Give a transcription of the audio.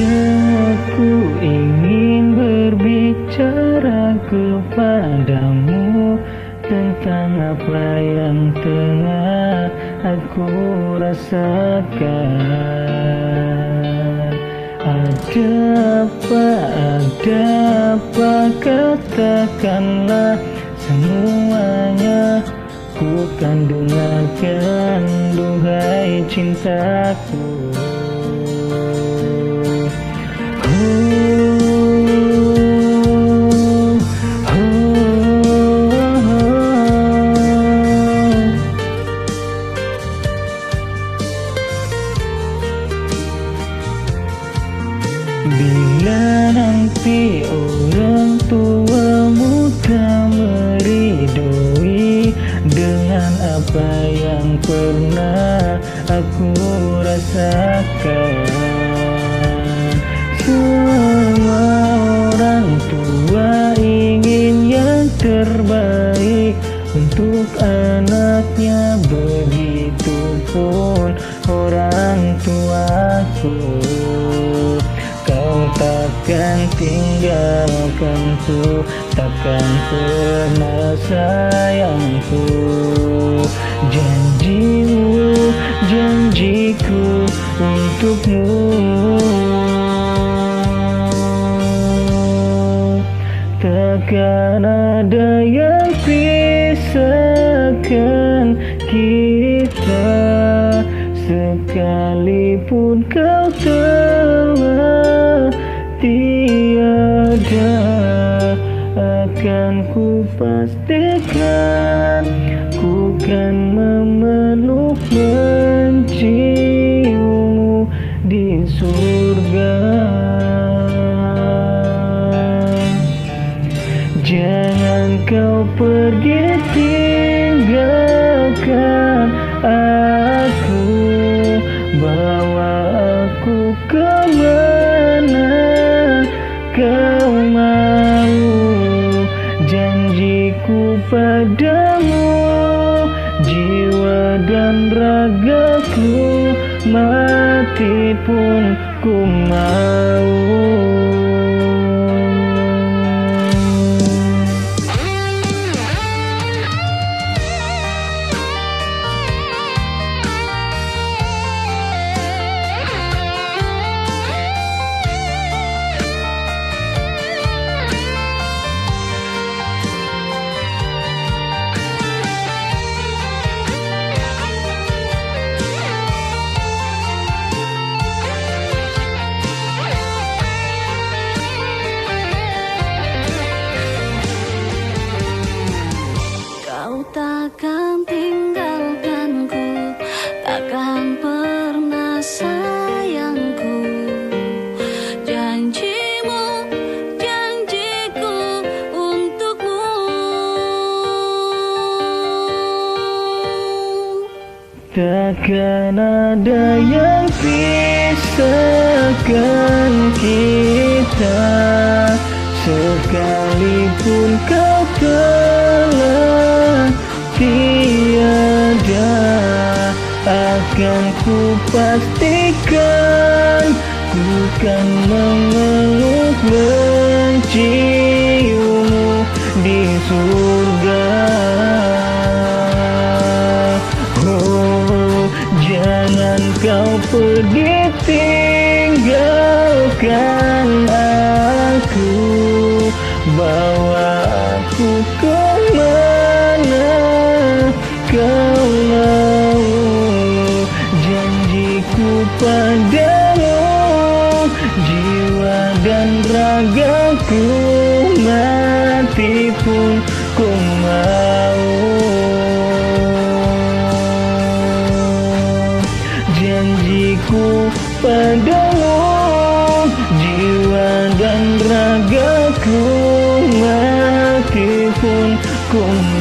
Aku ingin berbicara kepadamu tentang apa yang tengah aku rasakan. Ada apa, katakanlah semuanya. Ku kan dengarkan, duhai cintaku. Bila nanti orang tuamu tak meridoi dengan apa yang pernah aku rasakan. Semua orang tua ingin yang terbaik untuk anaknya, begitupun orang tuaku. Kau takkan tinggalkanku, takkan pernah sayangku. Janjimu, janjiku untukmu. Takkan ada yang pisahkan kita, sekalipun kau telah tiada. Akan ku pastikan, ku kan memeluk menciummu di surga. Jangan kau pergi tinggalkan aku, bawa aku kemana kau mau. Janjiku padamu, jiwa dan ragaku, mati pun ku mau. Kau takkan tinggalkanku, takkan pernah sayangku. Janjimu, janjiku untukmu. Takkan ada yang pisahkan kita, sekalipun kau telah tiada. Akan ku pastikan, ku kan memeluk menciummu di surga. Oh, jangan kau pergi tinggalkan aku, bawa aku kemana kau mau. Janjiku padamu, jiwa dan ragaku, mati pun ku mau. Janjiku padamu, jiwa dan ragaku, mati pun ku mau.